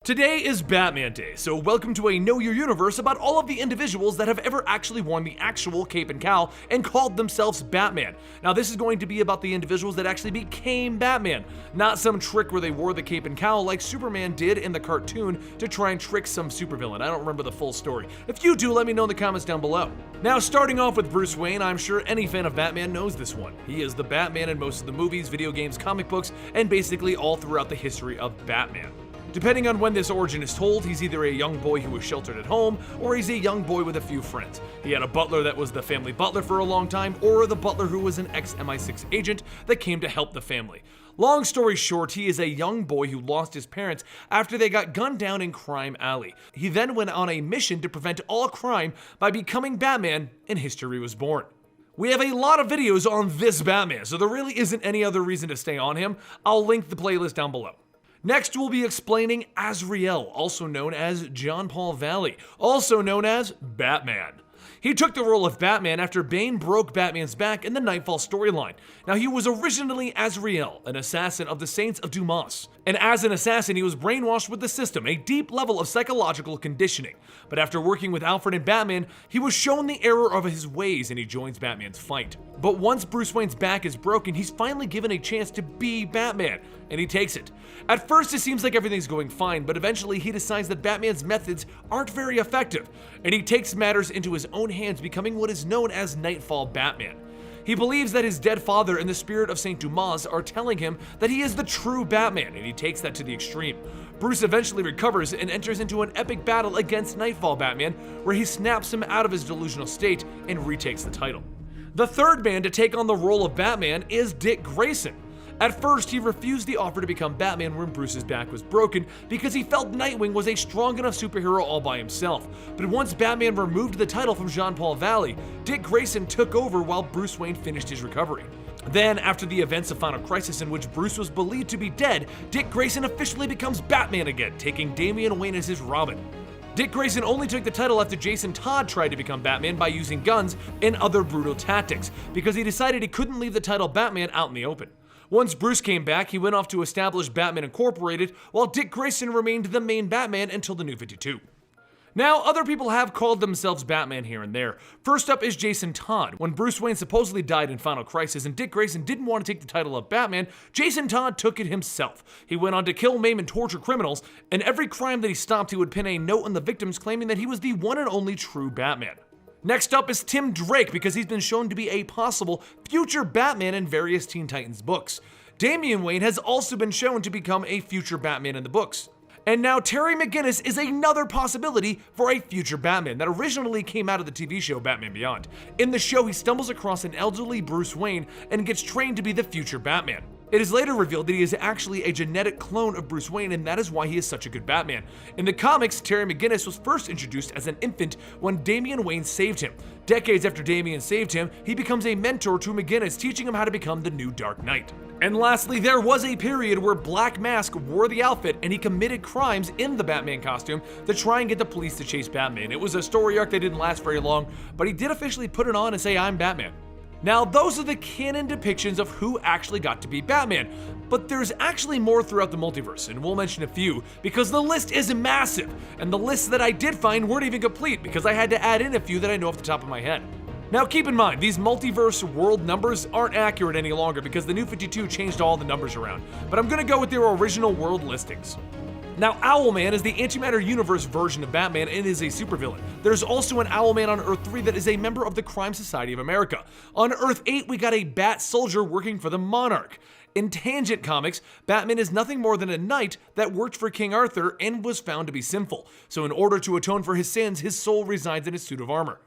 Today is Batman Day, so welcome to a Know Your Universe about all of the individuals that have ever actually worn the actual cape and cowl and called themselves Batman. Now this is going to be about the individuals that actually became Batman, not some trick where they wore the cape and cowl like Superman did in the cartoon to try and trick some supervillain. I don't remember the full story. If you do, let me know in the comments down below. Now starting off with Bruce Wayne, I'm sure any fan of Batman knows this one. He is the Batman in most of the movies, video games, comic books, and basically all throughout the history of Batman. Depending on when this origin is told, he's either a young boy who was sheltered at home, or he's a young boy with a few friends. He had a butler that was the family butler for a long time, or the butler who was an ex-MI6 agent that came to help the family. Long story short, he is a young boy who lost his parents after they got gunned down in Crime Alley. He then went on a mission to prevent all crime by becoming Batman, and history was born. We have a lot of videos on this Batman, so there really isn't any other reason to stay on him. I'll link the playlist down below. Next, we'll be explaining Azrael, also known as John Paul Valley, also known as Batman. He took the role of Batman after Bane broke Batman's back in the Nightfall storyline. Now, he was originally Azrael, an assassin of the Saints of Dumas. And as an assassin, he was brainwashed with the system, a deep level of psychological conditioning. But after working with Alfred and Batman, he was shown the error of his ways and he joins Batman's fight. But once Bruce Wayne's back is broken, he's finally given a chance to be Batman, and he takes it. At first, it seems like everything's going fine, but eventually he decides that Batman's methods aren't very effective, and he takes matters into his own hands, becoming what is known as Nightfall Batman. He believes that his dead father and the spirit of Saint Dumas are telling him that he is the true Batman, and he takes that to the extreme. Bruce eventually recovers and enters into an epic battle against Nightfall Batman, where he snaps him out of his delusional state and retakes the title. The third man to take on the role of Batman is Dick Grayson. At first, he refused the offer to become Batman when Bruce's back was broken because he felt Nightwing was a strong enough superhero all by himself. But once Batman removed the title from John Paul Valley, Dick Grayson took over while Bruce Wayne finished his recovery. Then, after the events of Final Crisis in which Bruce was believed to be dead, Dick Grayson officially becomes Batman again, taking Damian Wayne as his Robin. Dick Grayson only took the title after Jason Todd tried to become Batman by using guns and other brutal tactics, because he decided he couldn't leave the title Batman out in the open. Once Bruce came back, he went off to establish Batman Incorporated, while Dick Grayson remained the main Batman until the New 52. Now, other people have called themselves Batman here and there. First up is Jason Todd. When Bruce Wayne supposedly died in Final Crisis and Dick Grayson didn't want to take the title of Batman, Jason Todd took it himself. He went on to kill, maim, and torture criminals, and every crime that he stopped, he would pin a note on the victims claiming that he was the one and only true Batman. Next up is Tim Drake, because he's been shown to be a possible future Batman in various Teen Titans books. Damian Wayne has also been shown to become a future Batman in the books. And now Terry McGinnis is another possibility for a future Batman that originally came out of the TV show Batman Beyond. In the show, he stumbles across an elderly Bruce Wayne and gets trained to be the future Batman. It is later revealed that he is actually a genetic clone of Bruce Wayne, and that is why he is such a good Batman. In the comics, Terry McGinnis was first introduced as an infant when Damian Wayne saved him. Decades after Damian saved him, he becomes a mentor to McGinnis, teaching him how to become the new Dark Knight. And lastly, there was a period where Black Mask wore the outfit and he committed crimes in the Batman costume to try and get the police to chase Batman. It was a story arc that didn't last very long, but he did officially put it on and say, "I'm Batman." Now, those are the canon depictions of who actually got to be Batman, but there's actually more throughout the multiverse, and we'll mention a few because the list is massive, and the lists that I did find weren't even complete because I had to add in a few that I know off the top of my head. Now keep in mind, these multiverse world numbers aren't accurate any longer because the New 52 changed all the numbers around, but I'm gonna go with their original world listings. Now, Owlman is the antimatter universe version of Batman and is a supervillain. There's also an Owlman on Earth 3 that is a member of the Crime Society of America. On Earth 8, we got a Bat Soldier working for the Monarch. In Tangent Comics, Batman is nothing more than a knight that worked for King Arthur and was found to be sinful. So in order to atone for his sins, his soul resides in his suit of armor.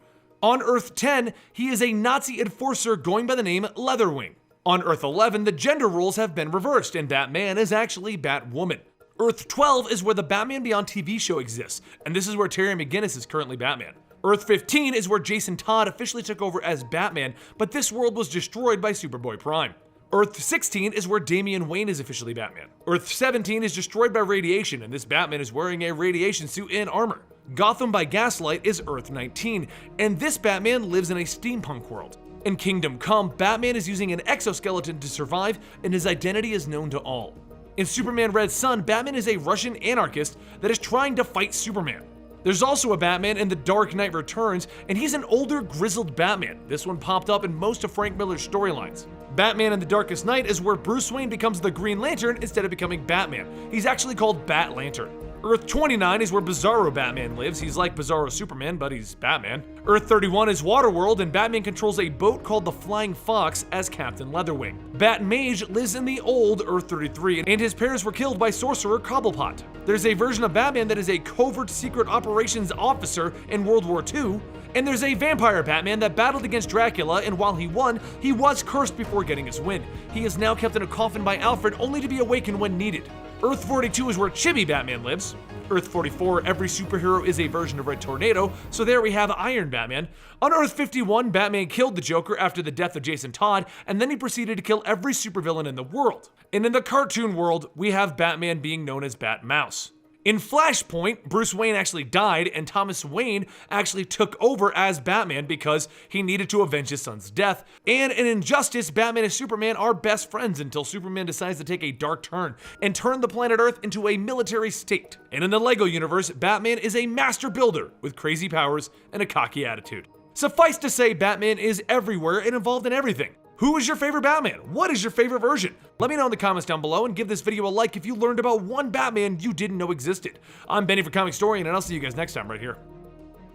On Earth 10, he is a Nazi enforcer going by the name Leatherwing. On Earth 11, the gender roles have been reversed and Batman is actually Batwoman. Earth 12 is where the Batman Beyond TV show exists, and this is where Terry McGinnis is currently Batman. Earth 15 is where Jason Todd officially took over as Batman, but this world was destroyed by Superboy Prime. Earth 16 is where Damian Wayne is officially Batman. Earth 17 is destroyed by radiation, and this Batman is wearing a radiation suit and armor. Gotham by Gaslight is Earth 19, and this Batman lives in a steampunk world. In Kingdom Come, Batman is using an exoskeleton to survive, and his identity is known to all. In Superman Red Son, Batman is a Russian anarchist that is trying to fight Superman. There's also a Batman in The Dark Knight Returns, and he's an older, grizzled Batman. This one popped up in most of Frank Miller's storylines. Batman in The Darkest Night is where Bruce Wayne becomes the Green Lantern instead of becoming Batman. He's actually called Bat Lantern. Earth 29 is where Bizarro Batman lives. He's like Bizarro Superman, but he's Batman. Earth 31 is Waterworld, and Batman controls a boat called the Flying Fox as Captain Leatherwing. Bat-Mage lives in the old Earth 33, and his parents were killed by sorcerer Cobblepot. There's a version of Batman that is a covert secret operations officer in World War II, and there's a vampire Batman that battled against Dracula, and while he won, he was cursed before getting his win. He is now kept in a coffin by Alfred, only to be awakened when needed. Earth 42 is where Chibi Batman lives. Earth 44, every superhero is a version of Red Tornado, so there we have Iron Batman. On Earth 51, Batman killed the Joker after the death of Jason Todd, and then he proceeded to kill every supervillain in the world. And in the cartoon world, we have Batman being known as Bat-Mouse. In Flashpoint, Bruce Wayne actually died, and Thomas Wayne actually took over as Batman because he needed to avenge his son's death. And in Injustice, Batman and Superman are best friends until Superman decides to take a dark turn and turn the planet Earth into a military state. And in the LEGO universe, Batman is a master builder with crazy powers and a cocky attitude. Suffice to say, Batman is everywhere and involved in everything. Who is your favorite Batman? What is your favorite version? Let me know in the comments down below, and give this video a like if you learned about one Batman you didn't know existed. I'm Benny for Comicstorian, and I'll see you guys next time right here.